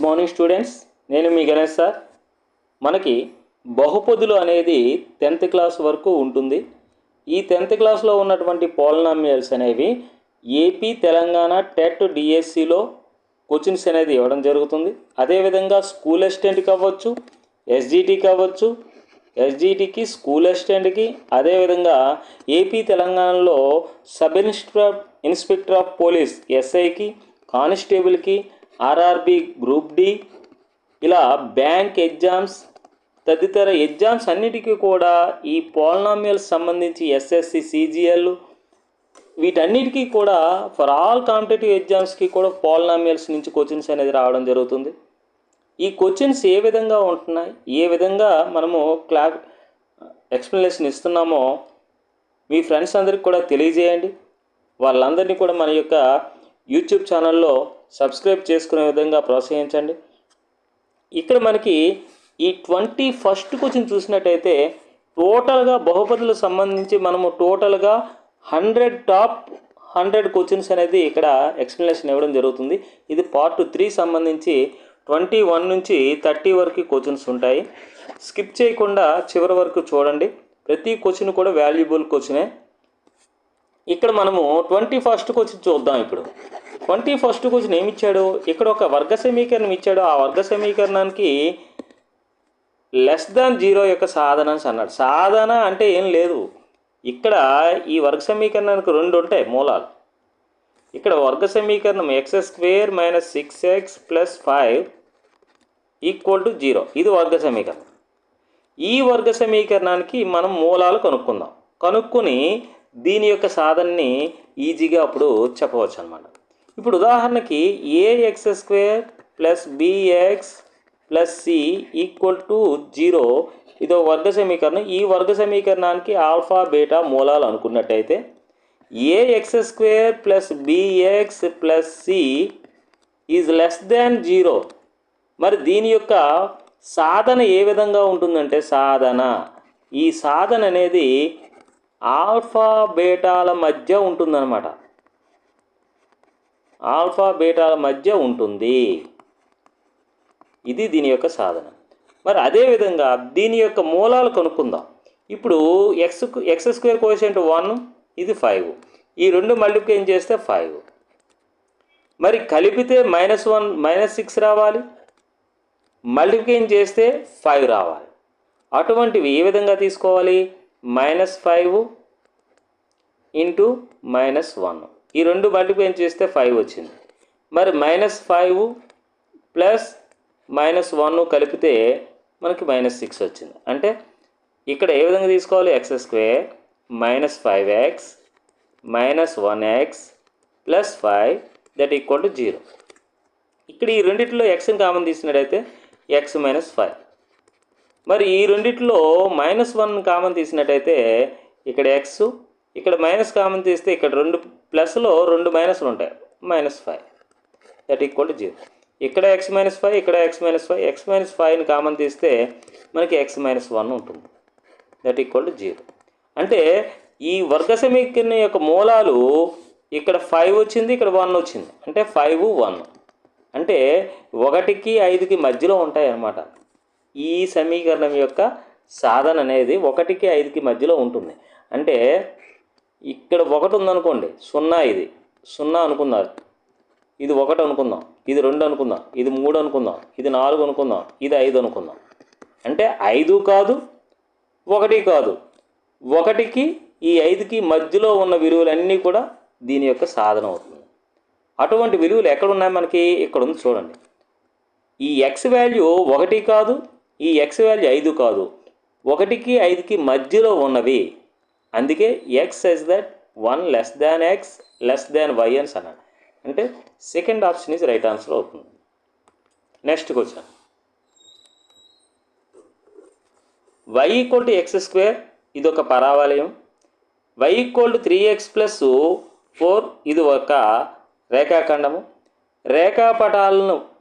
Morning students, నేను మీ Ganesh sir. మనకి బహుపదులు అనేది 10th క్లాస్ వరకు ఉంటుంది. ఈ 10th క్లాస్లో ఉన్నటువంటి పాలినామియల్స్ అనేవి ఏపీ, తెలంగాణ, టెట్, డిఎస్సిలో క్వశ్చన్స్ అనేది ఇవ్వడం జరుగుతుంది. అదేవిధంగా స్కూల్ అసిస్టెంట్కి అవ్వచ్చు, ఎస్జిటికి అవ్వచ్చు, ఎస్జిటికి, స్కూల్ అసిస్టెంట్కి, అదేవిధంగా ఏపీ, తెలంగాణలో సబ్ ఇన్స్పెక్టర్ ఆఫ్ పోలీస్ ఎస్ఐకి, కానిస్టేబుల్కి, ఆర్ఆర్బి, గ్రూప్ డి, ఇలా బ్యాంక్ ఎగ్జామ్స్ తదితర ఎగ్జామ్స్ అన్నిటికీ కూడా ఈ పాలినామియల్స్ సంబంధించి ఎస్ఎస్సి, సిజిఎల్ వీటన్నిటికీ కూడా ఫర్ ఆల్ కాంపిటేటివ్ ఎగ్జామ్స్కి కూడా పాలినామియల్స్ నుంచి క్వశ్చన్స్ అనేది రావడం జరుగుతుంది. ఈ క్వశ్చన్స్ ఏ విధంగా ఉంటున్నాయి, ఏ విధంగా మనము ఎక్స్ప్లెనేషన్ ఇస్తున్నామో మీ ఫ్రెండ్స్ అందరికి కూడా తెలియజేయండి. వాళ్ళందరినీ కూడా మన యొక్క యూట్యూబ్ ఛానల్లో సబ్స్క్రైబ్ చేసుకునే విధంగా ప్రోత్సహించండి. ఇక్కడ మనకి ఈ 21st క్వశ్చన్ చూసినట్టయితే టోటల్గా బహుపదులకు సంబంధించి మనము టోటల్గా 100 క్వశ్చన్స్ అనేది ఇక్కడ ఎక్స్ప్లెనేషన్ ఇవ్వడం జరుగుతుంది. ఇది పార్ట్ 3 సంబంధించి 21 నుంచి 30 వరకు క్వశ్చన్స్ ఉంటాయి. స్కిప్ చేయకుండా చివరి వరకు చూడండి. ప్రతి క్వశ్చన్ కూడా వాల్యుబుల్ క్వశ్చనే. ఇక్కడ మనము 21st క్వశ్చన్ చూద్దాం. ఇప్పుడు 21st క్వశ్చన్ ఏమి ఇచ్చాడు, ఇక్కడ ఒక వర్గ సమీకరణం ఇచ్చాడు. ఆ వర్గ సమీకరణానికి <0 యొక్క సాధన అన్నాడు. సాధన అంటే ఏం లేదు, ఇక్కడ ఈ వర్గ సమీకరణానికి 2 ఉంటాయి మూలాలు. ఇక్కడ వర్గ సమీకరణం x² - 6x + 5 = 0. ఇది వర్గ సమీకరణం. ఈ వర్గ సమీకరణానికి మనం మూలాలు కనుక్కుందాం. కనుక్కొని దీని యొక్క సాధనని ఈజీగా అప్పుడు చెప్పవచ్చు అన్నమాట. ఇప్పుడు ఉదాహరణకి ax² + bx + c = 0. ఇది ఒక వర్గ సమీకరణం. ఈ వర్గ సమీకరణానికి ఆల్ఫా, బీటా మూలాలు అనుకున్నట్టయితే ax² + bx + c << 0. మరి దీని యొక్క సాధన ఏ విధంగా ఉంటుందంటే, ఈ సాధన అనేది ఆల్ఫా బీటాల మధ్య ఉంటుందన్నమాట. ఆల్ఫా బీటాల మధ్య ఉంటుంది. ఇది దీని యొక్క సాధన. మరి అదేవిధంగా దీని యొక్క మూలాలు కనుక్కుందాం. ఇప్పుడు x² కోఎఫిషియంట్ 1, ఇది 5. ఈ 2 మల్టిప్లికేషన్ చేస్తే 5. మరి కలిపితే -6 రావాలి, మల్టిప్లికేషన్ చేస్తే 5 రావాలి. అటువంటివి ఏ విధంగా తీసుకోవాలి, -5 × -1. ఈ 2 మల్టిప్లికేషన్ చేస్తే 5 వచ్చింది. మరి -5 + -1 కలిపితే మనకి -6 వచ్చింది. అంటే ఇక్కడ ఏ విధంగా తీసుకోవాలి, x² - 5x - 1x + 5 = 0. ఇక్కడ ఈ రెండిట్లో xని కామన్ తీసినట్టయితే x - 5. మరి ఈ రెండిట్లో -1 కామన్ తీసినట్టయితే ఇక్కడ x, ఇక్కడ మైనస్ కామన్ తీస్తే ఇక్కడ 2 ప్లస్లో 2 మైనస్లు ఉంటాయి, -5 = 0. ఇక్కడ x - 5, ఇక్కడ x - 5. x - 5ని కామన్ తీస్తే మనకి x - 1 ఉంటుంది, = 0. అంటే ఈ వర్గ సమీకరణం యొక్క మూలాలు ఇక్కడ 5 వచ్చింది, ఇక్కడ 1 వచ్చింది. అంటే 5, 1 అంటే 1కి 5కి మధ్యలో ఉంటాయి అన్నమాట. ఈ సమీకరణం యొక్క సాధన అనేది 1కి 5కి మధ్యలో ఉంటుంది. అంటే ఇక్కడ 1 ఉందనుకోండి, 0 ఇది 0 అనుకుందాం, ఇది 1 అనుకుందాం, ఇది 2 అనుకుందాం, ఇది 3 అనుకుందాం, ఇది 4 అనుకుందాం, ఇది 5 అనుకుందాం. అంటే 5 కాదు, 1 కాదు, 1కి ఈ 5కి మధ్యలో ఉన్న విలువలన్నీ కూడా దీని యొక్క సాధన అవుతుంది. అటువంటి విలువలు ఎక్కడున్నాయి మనకి, ఇక్కడ ఉంది చూడండి. ఈ x వాల్యూ 1 కాదు, ఈ x వాల్యూ 5 కాదు, 1కి 5కి మధ్యలో ఉన్నవి. అందుకే x says that 1 < x < y అని అన్నాడు. అంటే second option is right answer అవుతుంది. నెక్స్ట్ క్వశ్చన్, y = x², ఇది ఒక పరావలయం. y = 3x + 4, ఇది ఒక రేఖాఖండము.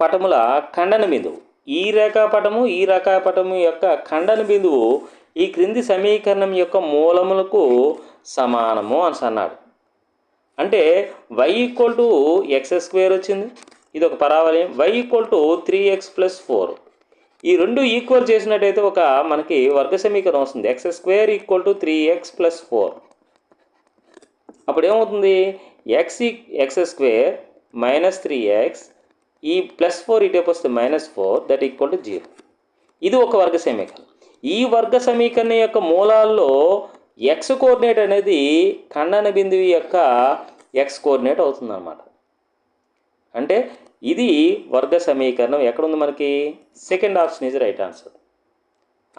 పటముల ఖండన బిందువు, ఈ రేఖాపటము యొక్క ఖండన బిందువు ఈ క్రింది సమీకరణం యొక్క మూలములకు సమానము అని అన్నాడు. అంటే y = x² వచ్చింది, ఇది ఒక పరావలయం. y equal to 3x plus 4. ఈ రెండు ఈక్వల్ చేసినట్టయితే ఒక మనకి వర్గ సమీకరణం వస్తుంది. X square equal to 3x plus 4. అప్పుడు ఏమవుతుంది? ఎక్స్ స్క్వేర్ మైనస్ 3x, ఈ ప్లస్ 4 ఇటేపు వస్తే -4, దట్ ఈక్వల్ టు 0. ఇది ఒక వర్గ సమీకరణం. ఈ వర్గ సమీకరణం యొక్క మూలాల్లో ఎక్స్ కోఆర్డినేట్ అనేది ఖండన బిందువు యొక్క ఎక్స్ కోఆర్డినేట్ అవుతుందన్నమాట. అంటే ఇది వర్గ సమీకరణం ఎక్కడుంది మనకి? Second option is right answer.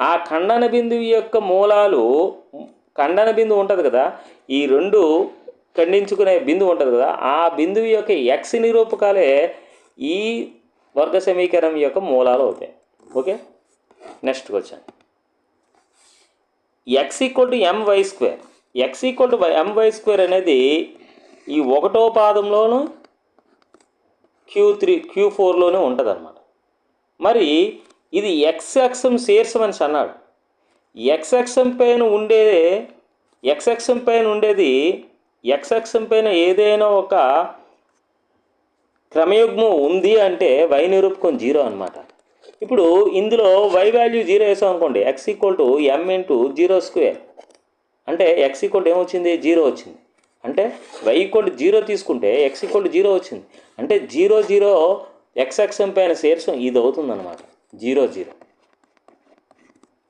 ఆ ఖండన బిందువు యొక్క మూలాలు, ఖండన బిందువు ఉంటుంది కదా, ఈ రెండు ఖండించుకునే బిందువు ఉంటుంది కదా, ఆ బిందువు యొక్క ఎక్స్ నిరూపకాలే ఈ వర్గ సమీకరణం యొక్క మూలాలు అవుతాయి. Okay, next question. X equal to my square. X equal to my square అనేది ఈ ఒకటో పాదంలోను Q4లోనే ఉంటుంది అన్నమాట. మరి ఇది ఎక్స్ అక్షం శీర్షం అని అన్నాడు. ఎక్స్ అక్షం పైన ఏదైనా ఒక క్రమయుగ్మం ఉంది అంటే y నిరూపకం 0 అనమాట. ఇప్పుడు ఇందులో y వాల్యూ 0 వేసాం అనుకోండి, X equal to m into 0 square. అంటే ఎక్స్ ఈక్వల్ టు ఏమొచ్చింది? 0 వచ్చింది. అంటే y ఈక్వల్ టు 0 తీసుకుంటే ఎక్స్ ఈక్వల్ టు 0 వచ్చింది. అంటే 0 0 ఎక్స్ అక్షం పైన శీర్షం ఇది అవుతుందన్నమాట. 0 0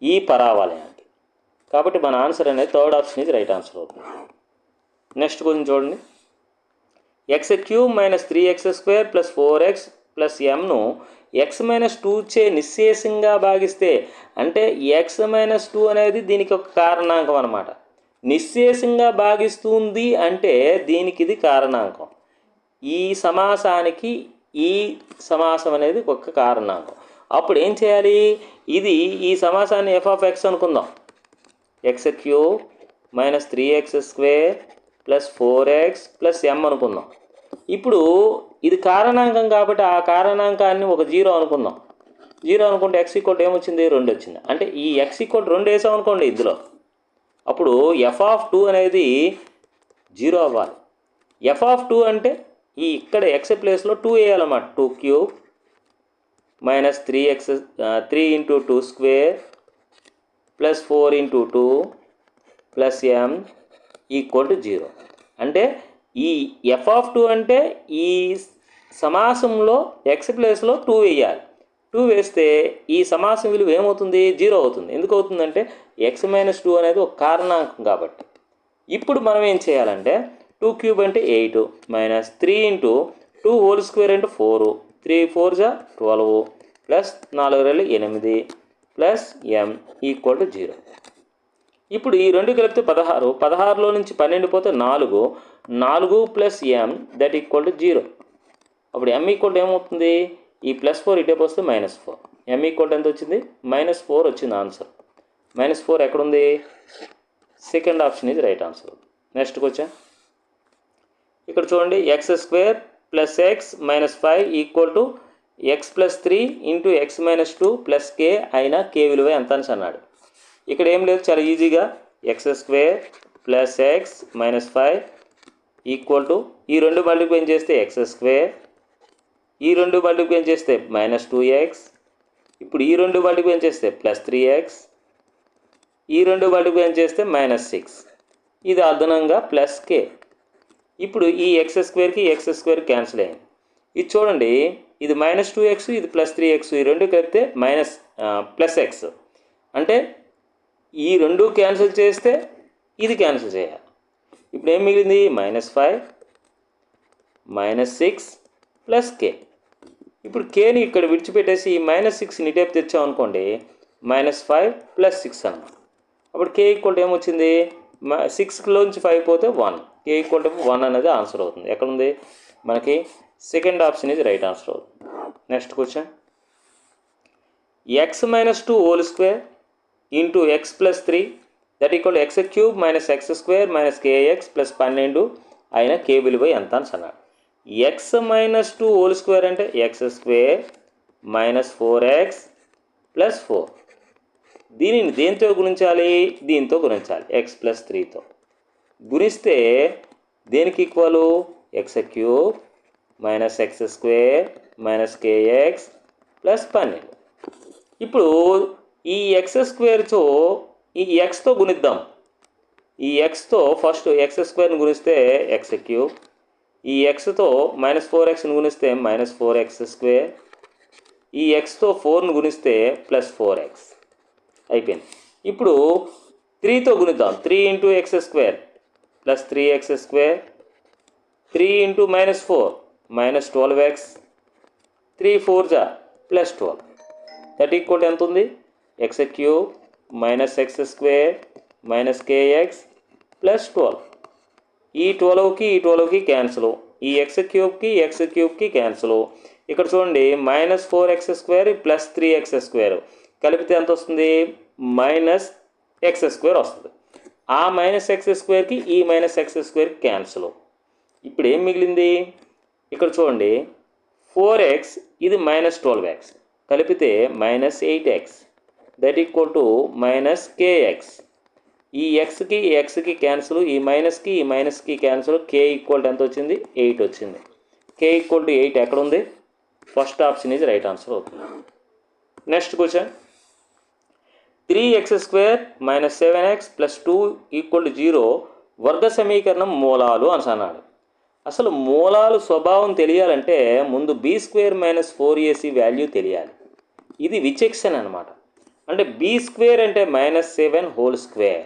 ఈ పరావలయానికి. కాబట్టి మన ఆన్సర్ అనేది థర్డ్ ఆప్షన్ ఇది రైట్ ఆన్సర్ అవుతుంది. నెక్స్ట్ క్వశ్చన్ చూడండి. x³ minus 3x square plus 4x plus mను x మైనస్ 2 చే నిశ్శేషంగా భాగిస్తే, అంటే x మైనస్ 2 అనేది దీనికి ఒక కారణాంకం అనమాట. నిశ్శేషంగా భాగిస్తుంది అంటే దీనికి ఇది కారణాంకం. ఈ సమాసానికి ఈ సమాసం అనేది ఒక కారణాంకం. అప్పుడు ఏం చేయాలి? ఈ సమాసాన్ని f(x) అనుకుందాం. x³ minus 3x square plus 4x plus m అనుకుందాం. ఇప్పుడు ఇది కారణాంకం కాబట్టి ఆ కారణాంకాన్ని ఒక 0 అనుకుందాం. 0 అనుకుంటే x ఈక్వల్ ఏమొచ్చింది? 2 వచ్చింది. అంటే ఈ x ఈక్వల్ 2 వేసాం అనుకోండి ఇందులో, అప్పుడు f(2) అనేది 0 అవ్వాలి. f(2) అంటే ఇక్కడ x ప్లేస్లో 2 వేయాలన్నమాట. 2³ minus 3 into 2 square plus 4 into 2 plus m equal to 0. అంటే ఈ f(2) అంటే ఈ సమాసంలో x ప్లేస్లో 2 వేయాలి. 2 వేస్తే ఈ సమాసం విలువ ఏమవుతుంది? 0 అవుతుంది. ఎందుకు అవుతుందంటే x మైనస్ 2 అనేది ఒక కారణాంకం కాబట్టి. ఇప్పుడు మనం ఏం చేయాలంటే 2³ అంటే 8 మైనస్ 3 ఇంటూ 2 హోల్ స్క్వేర్ అంటే 4, 3 4 జా 12 plus 4 2 8 plus m equal to 0. ఇప్పుడు ఈ రెండు కలిపితే 16, 16లో నుంచి 12 పోతే 4 plus m that equal to 0. అప్పుడు m ఈక్వల్ ఏమవుతుంది? ఈ ప్లస్ 4 ఇటేపు వస్తే -4. m ఈక్వల్ ఎంత వచ్చింది? -4 వచ్చింది ఆన్సర్. -4 ఎక్కడుంది? సెకండ్ ఆప్షన్ ఇది రైట్ ఆన్సర్. Next question. ఇక్కడ చూడండి, x² plus x minus 5 equal to x plus 3 into x minus 2 plus k అయినా k విలువ ఎంత అని అన్నాడు. ఇక్కడ ఏం లేదు, చాలా ఈజీగా x² plus x minus 5 equal to ఈ రెండు మల్టిప్లై చేస్తే x², ఈ రెండు మల్టిప్లై చేస్తే -2x, ఇప్పుడు ఈ రెండు మల్టిప్లై చేస్తే ప్లస్ 3x, ఈ రెండు మల్టిప్లై చేస్తే -6, ఇది అదనంగా ప్లస్ k. ఇప్పుడు ఈ x² క్యాన్సిల్ అయింది. ఇది చూడండి, ఇది -2x, ఇది ప్లస్ 3x, ఈ రెండు కలిపితే ప్లస్ x. అంటే ఈ రెండు క్యాన్సిల్ చేస్తే ఇది క్యాన్సిల్ చేయాలి. ఇప్పుడు ఏం మిగిలింది? -5 -6 ప్లస్ k. ఇప్పుడు కేని ఇక్కడ విడిచిపెట్టేసి ఈ -6ని ఇటేపు తెచ్చామనుకోండి, -5 ప్లస్ 6 అన్నమాట. అప్పుడు k ఈక్వల్ ఏమొచ్చింది? 6లోంచి 5 పోతే 1, k ఈక్వల్ 1 అనేది ఆన్సర్ అవుతుంది. ఎక్కడుంది మనకి? సెకండ్ ఆప్షన్ ఇది రైట్ ఆన్సర్ అవుతుంది. Next question. x minus 2 whole square into x plus 3 that equal x³ minus x² minus kx plus 12 అయిన k విలువ ఎంత అని అన్నాడు. x మైనస్ 2 హోల్ స్క్వేర్ అంటే x² మైనస్ 4x ప్లస్ 4. దీనిని దేంతో గుణించాలి? దీంతో గుణించాలి, x ప్లస్ 3తో గుణిస్తే దేనికి equal? x³ minus x square minus k x plus 12. ఇప్పుడు ఈ ఎక్స్ స్క్వేర్తో ఈ ఎక్స్తో గుణిద్దాం. ఈ ఎక్స్తో ఫస్ట్ ఎక్స్ స్క్వేర్ని గుణిస్తే ఎక్స్ క్యూబ్, ఈ ఎక్స్తో మైనస్ 4xని గుణిస్తే మైనస్ 4x స్క్వేర్, ఈ ఎక్స్తో 4ని గుణిస్తే ప్లస్ 4x అయిపోయింది. ఇప్పుడు 3తో గుణిద్దాం. 3 into X square plus 3x square, 3 into minus 4 minus 12x, 3 4 జా ప్లస్ 12. దట్ ఈక్వల్ ఎంత ఉంది? X cube minus x square minus k x plus 12. ఈ 12కి ఈ 12కి క్యాన్సిల్, ఈ ఎక్స్ క్యూబ్కి క్యాన్సిల్. ఇక్కడ చూడండి minus 4x square plus 3x square కలిపితే ఎంత వస్తుంది? మైనస్ ఎక్స్ స్క్వేర్ వస్తుంది. ఆ మైనస్ ఎక్స్ స్క్వేర్కి ఈ మైనస్ ఎక్స్ స్క్వేర్కి క్యాన్సిల్. ఇప్పుడు ఏం మిగిలింది? ఇక్కడ చూడండి 4x ఇది మైనస్ 12x కలిపితే minus 8x that equal to minus k x. ఈ ఎక్స్కి క్యాన్సిల్, ఈ మైనస్కి క్యాన్సిల్, కే ఈక్వల్ ఎంత వచ్చింది? 8 వచ్చింది. కే ఈక్వల్ టు 8 ఎక్కడ ఉంది? First option is right answer అవుతుంది. Next question, 3x square minus 7x plus 2 equal to 0 వర్గ సమీకరణం మూలాలు అని అన్నాడు. అసలు మూలాలు స్వభావం తెలియాలంటే ముందు be square minus 4ac value తెలియాలి. ఇది విచెక్షన్ అనమాట. అంటే బీ స్క్వేర్ అంటే minus 7 whole square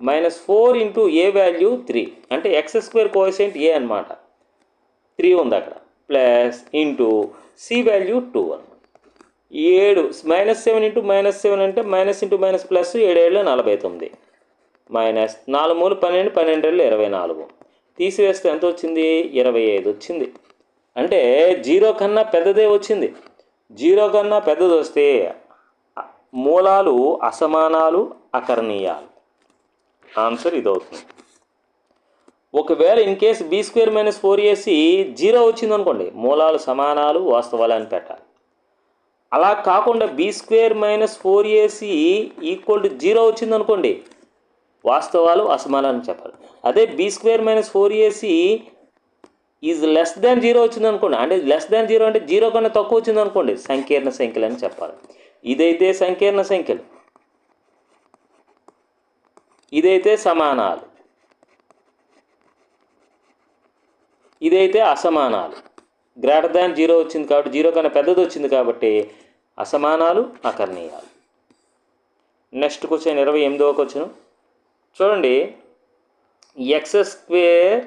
minus 4 into A value 3 అంటే ఎక్స్ స్క్వేర్ కోఎఫిషియంట్ ఏ అనమాట, 3 ఉంది అక్కడ, ప్లస్ ఇంటూ సి వాల్యూ 2 అనమాట. 7 మైనస్ 7 ఇంటూ మైనస్ 7 అంటే minus into minus plus 7 7 49 minus 4 3 12 12 24 తీసివేస్తే ఎంత వచ్చింది? 25 వచ్చింది. అంటే 0 కన్నా పెద్దదే వచ్చింది. 0 కన్నా పెద్దది వస్తే మూలాలు అసమానాలు అకరణీయాలు. ఆన్సర్ ఇది అవుతుంది. ఒకవేళ in case b square minus 4ac 0 వచ్చింది అనుకోండి, మూలాలు సమానాలు వాస్తవాలు అని పెట్టాలి. అలా కాకుండా B square minus 4ac equal to 0 వచ్చింది అనుకోండి, వాస్తవాలు అసమానాలు అని చెప్పాలి. అదే B square minus 4ac is less than 0 వచ్చింది అనుకోండి, అంటే లెస్ దాన్ 0 అంటే 0 కన్నా తక్కువ వచ్చింది అనుకోండి, సంకీర్ణ సంఖ్యలు అని చెప్పాలి. ఇదైతే సంకీర్ణ సంఖ్యలు, ఇదైతే సమానాలు, ఇదైతే అసమానాలు. గ్రేటర్ దాన్ 0 వచ్చింది కాబట్టి, 0 కన్నా పెద్దది వచ్చింది కాబట్టి అసమానాలు అకరణీయాలు. నెక్స్ట్ క్వశ్చన్ 28వ క్వశ్చన్ చూడండి, X square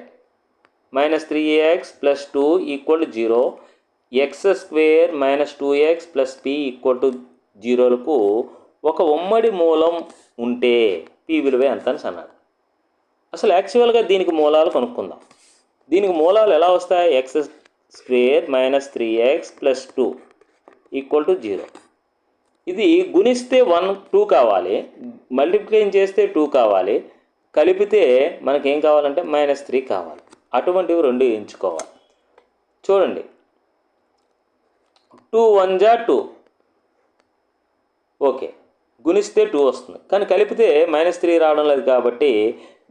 minus 3x plus 2 equal to 0, X square minus 2x plus p equal to 0లకు ఒక ఉమ్మడి మూలం ఉంటే p విలువ ఎంత అని అన్నాడు. అసలు యాక్చువల్గా దీనికి మూలాలు కనుక్కుందాం. దీనికి మూలాలు ఎలా వస్తాయి? X square minus 3x plus 2 equal to 0. ఇది గుణిస్తే 1 2 కావాలి, మల్టిప్లై చేస్తే 2 కావాలి, కలిపితే మనకేం కావాలంటే మైనస్ 3 కావాలి. అటువంటివి రెండు ఎంచుకోవాలి. చూడండి 2 1 జా 2, ఓకే, గుణిస్తే 2 వస్తుంది, కానీ కలిపితే మైనస్ 3 రావడం లేదు కాబట్టి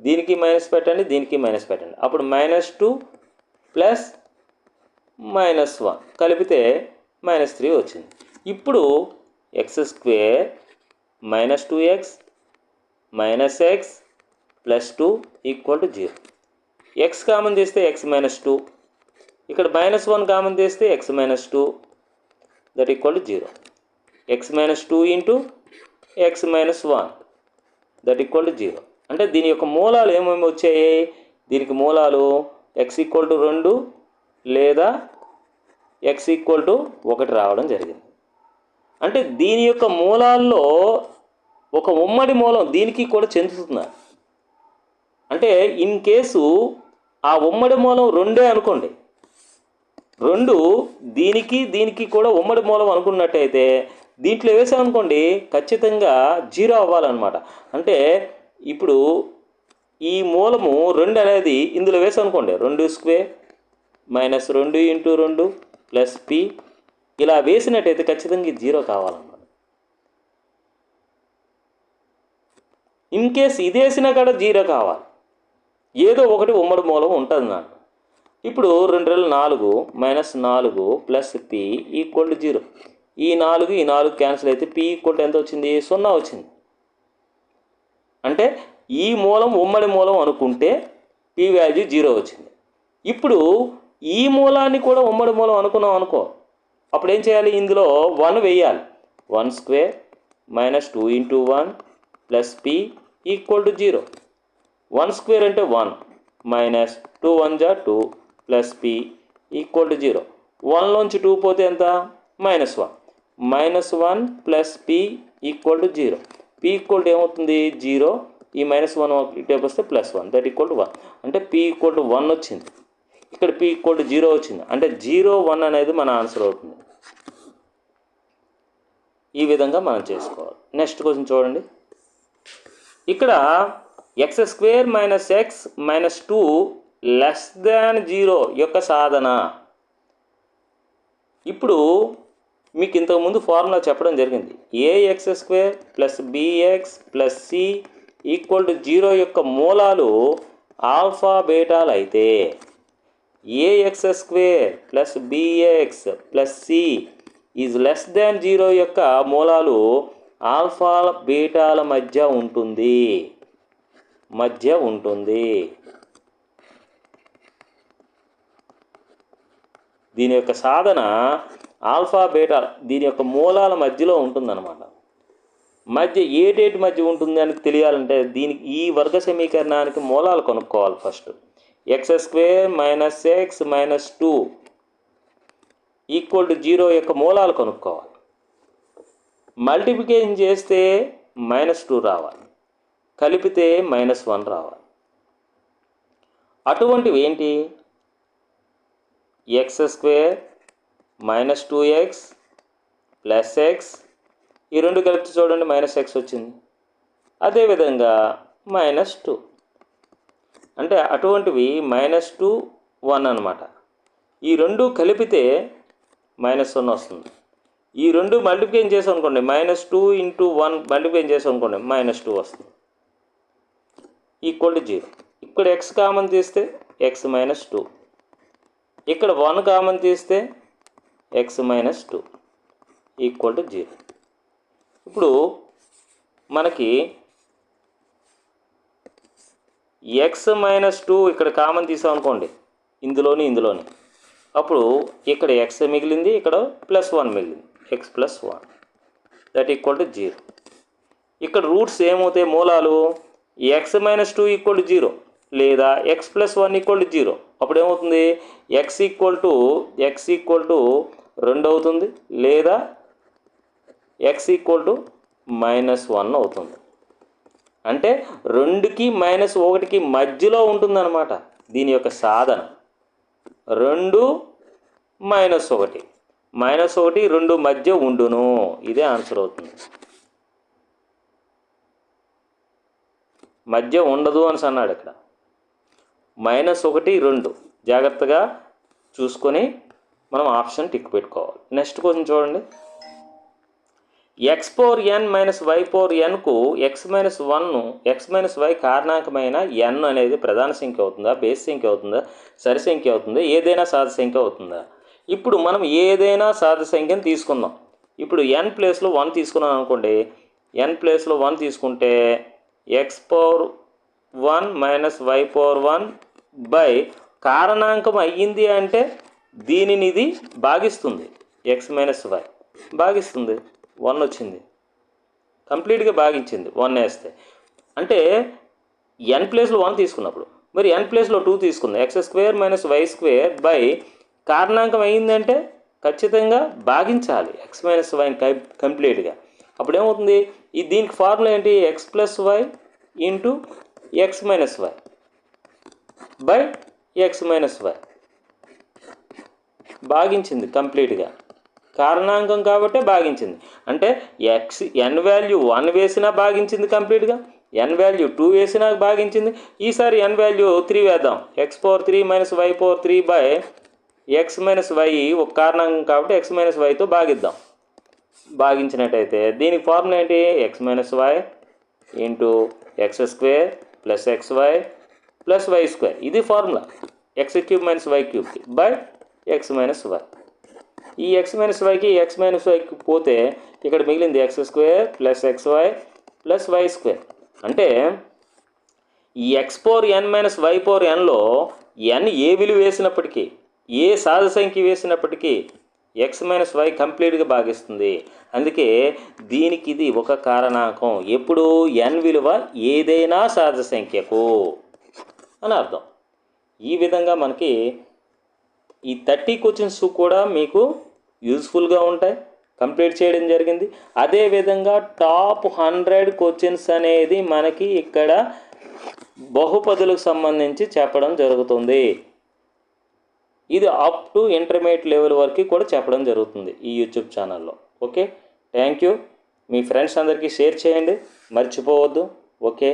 దీనికి మైనస్ పెట్టండి, దీనికి మైనస్ పెట్టండి. అప్పుడు మైనస్ 2 ప్లస్ మైనస్ 1 కలిపితే మైనస్ 3 వచ్చింది. ఇప్పుడు X square minus 2x minus X plus 2 equal to 0. X common తీస్తే ఎక్స్ మైనస్ 2, ఇక్కడ మైనస్ 1 కామన్ తీస్తే X minus 2 that equal to 0. X minus 2 into X minus 1 that equal to 0. అంటే దీని యొక్క మూలాలు ఏమేమి వచ్చాయి? దీనికి మూలాలు ఎక్స్ ఈక్వల్ టు 2 లేదా ఎక్స్ ఈక్వల్ టు 1 రావడం జరిగింది. అంటే దీని యొక్క మూలాల్లో ఒక ఉమ్మడి మూలం దీనికి కూడా చెందుతున్నారు. అంటే ఇన్ కేసు ఆ ఉమ్మడి మూలం 2 అనుకోండి, 2 దీనికి కూడా ఉమ్మడి మూలం అనుకున్నట్టయితే దీంట్లో వేసామనుకోండి ఖచ్చితంగా 0 అవ్వాలన్నమాట. అంటే ఇప్పుడు ఈ మూలము 2 అనేది ఇందులో వేసామనుకోండి, 2 square minus 2 into 2 plus p ఇలా వేసినట్టయితే ఖచ్చితంగా 0 కావాలన్నమాట. ఇన్ కేస్ ఇది వేసినా కూడా 0 కావాలి, ఏదో ఒకటి ఉమ్మడి మూలం ఉంటుంది నాకు. ఇప్పుడు 2 4 -4 ప్లస్ పి ఈక్వల్ టు 0. ఈ 4 క్యాన్సిల్ అయితే పి ఈక్వల్ టు ఎంత వచ్చింది? 0 వచ్చింది. అంటే ఈ మూలం ఉమ్మడి మూలం అనుకుంటే పి వాల్యూ 0 వచ్చింది. ఇప్పుడు ఈ మూలాన్ని కూడా ఉమ్మడి మూలం అనుకున్నాం అనుకో, అప్పుడు ఏం చేయాలి? ఇందులో 1 వేయాలి. 1 square -2 × 1 plus P equal to 0. 1 square అంటే 1 మైనస్ 2 1 జా 2 ప్లస్ పి ఈక్వల్ టు 0. 1లోంచి 2 పోతే ఎంత? -1. -1 plus P equal to 0. P equal to ఏమవుతుంది? 0. ఈ -1 ఇటేపు వస్తే +1 దట్ ఈక్వల్ టు 1. అంటే పి ఈక్వల్ టు 1 వచ్చింది. ఇక్కడ పి ఈక్వల్ టు 0 వచ్చింది. అంటే 0 1 అనేది మన ఆన్సర్ అవుతుంది. ఈ విధంగా మనం చేసుకోవాలి. నెక్స్ట్ క్వశ్చన్ చూడండి. ఇక్కడ x² - x - 2 <0 యొక్క సాధన. ఇప్పుడు మీకు ఇంతకుముందు ఫార్ములా చెప్పడం జరిగింది. ax² + bx + c = 0 యొక్క మూలాలు ఆల్ఫా బీటాలు అయితే ax² + bx + c < 0 యొక్క మూలాలు ఆల్ఫా బీటాల మధ్య ఉంటుంది. దీని యొక్క సాధన ఆల్ఫా బీటా దీని యొక్క మూలాల మధ్యలో ఉంటుందన్నమాట. ఏటేటి మధ్య ఉంటుంది అని తెలియాలంటే దీనికి ఈ వర్గ సమీకరణానికి మూలాలు కనుక్కోవాలి. ఫస్ట్ x² - x - 2 = 0 యొక్క మూలాలు కనుక్కోవాలి. మల్టిప్లికేషన్ చేస్తే -2 రావాలి, కలిపితే -1 రావాలి. అటువంటివి ఏంటి? x² - 2x + x ఈ రెండు కలిపి చూడండి -x వచ్చింది. అదేవిధంగా -2 అంటే అటువంటివి -2 1 అన్నమాట. ఈ రెండు కలిపితే -1 వస్తుంది. ఈ రెండు మల్టిప్లికేషన్ చేసాం అనుకోండి, -2 × 1 మల్టిప్లికేషన్ చేసాం అనుకోండి -2 వస్తుంది ఈక్వల్ టు 0. ఇక్కడ x కామన్ తీస్తే x - 2, ఇక్కడ 1 కామన్ తీస్తే x - 2 ఈక్వల్ టు 0. ఇప్పుడు మనకి x - 2 ఇక్కడ కామన్ తీసాం అనుకోండి, ఇందులోని అప్పుడు ఇక్కడ x మిగిలింది, ఇక్కడ +1 మిగిలింది, x + 1 దట్ ఈక్వల్ టు 0. ఇక్కడ రూట్స్ ఏమవుతాయి? మూలాలు x - 2 = 0 లేదా x + 1 = 0. అప్పుడు ఏమవుతుంది? x = 2 అవుతుంది లేదా x = -1 అవుతుంది. అంటే 2కి -1కి మధ్యలో ఉంటుందన్నమాట దీని యొక్క సాధన. 2 -1 -1 2 మధ్య ఉండును. ఇదే ఆన్సర్ అవుతుంది. మధ్య ఉండదు అని అన్నాడు ఇక్కడ. -1 2 జాగ్రత్తగా చూసుకొని మనం ఆప్షన్ టిక్ పెట్టుకోవాలి. నెక్స్ట్ క్వశ్చన్ చూడండి. x⁴n - y⁴nకు x - y కారణాంకమైన n అనేది ప్రధాన సంఖ్య అవుతుందా, బేస్ సంఖ్య అవుతుందా, సరి సంఖ్య అవుతుందా, ఏదైనా సాధ సంఖ్య అవుతుందా? ఇప్పుడు మనం ఏదైనా సాధ సంఖ్యను తీసుకుందాం. ఇప్పుడు n ప్లేస్లో 1 తీసుకున్నాం అనుకోండి. n ప్లేస్లో 1 తీసుకుంటే x⁴1 - y⁴1 కారణాంకం అయ్యింది అంటే దీనిని ఇది భాగిస్తుంది. x - y భాగిస్తుంది, 1 వచ్చింది, కంప్లీట్గా భాగించింది 1 వేస్తే. అంటే n ప్లేస్లో 1 తీసుకున్నప్పుడు మరి n ప్లేస్లో 2 తీసుకుంది. x² - y² కారణాంకం అయ్యిందంటే ఖచ్చితంగా భాగించాలి x - y కంప్లీట్గా. అప్పుడు ఏమవుతుంది? దీనికి ఫార్ములా ఏంటి? x + y × x - y x - y భాగించింది కంప్లీట్గా. కారణాంకం కాబట్టి భాగించింది. అంటే n వాల్యూ 1 వేసినా భాగించింది కంప్లీట్గా, n వాల్యూ 2 వేసినా భాగించింది. ఈసారి n వాల్యూ 3 వేద్దాం. x⁴3 - y⁴3 x - y ఒక కారణాంకం కాబట్టి x - yతో భాగిద్దాం. భాగించినట్టయితే దీనికి ఫార్ములా ఏంటి? x - y × x² + xy + y². ఇది formula. X cube minus Y cube by X minus Y. ఈ ఎక్స్ మైనస్ వైకి ఎక్స్ మైనస్ వైకి పోతే ఇక్కడ మిగిలింది X square plus X Y plus Y square. అంటే ఈ X power N minus Y power ఎన్లో ఎన్ ఏ విలువ వేసినప్పటికీ, ఏ సహజ సంఖ్య వేసినప్పటికీ ఎక్స్ మైనస్ వై కంప్లీట్గా భాగిస్తుంది. అందుకే దీనికి ఇది ఒక కారణాంకం. ఎప్పుడు ఎన్ విలువ ఏదైనా సహజ సంఖ్యకు అని అర్థం. ఈ విధంగా మనకి ఈ 30 క్వశ్చన్స్ కూడా మీకు యూజ్ఫుల్గా ఉంటాయి, కంప్లీట్ చేయడం జరిగింది. అదేవిధంగా టాప్ 100 క్వశ్చన్స్ అనేది మనకి ఇక్కడ బహుపదులకు సంబంధించి చెప్పడం జరుగుతుంది. ఇది అప్ టు ఇంటర్మీడియట్ లెవెల్ వరకు కూడా చెప్పడం జరుగుతుంది ఈ యూట్యూబ్ ఛానల్లో. Okay, thank you. Me friends అందరికీ షేర్ చేయండి, మర్చిపోవద్దు. ఓకే.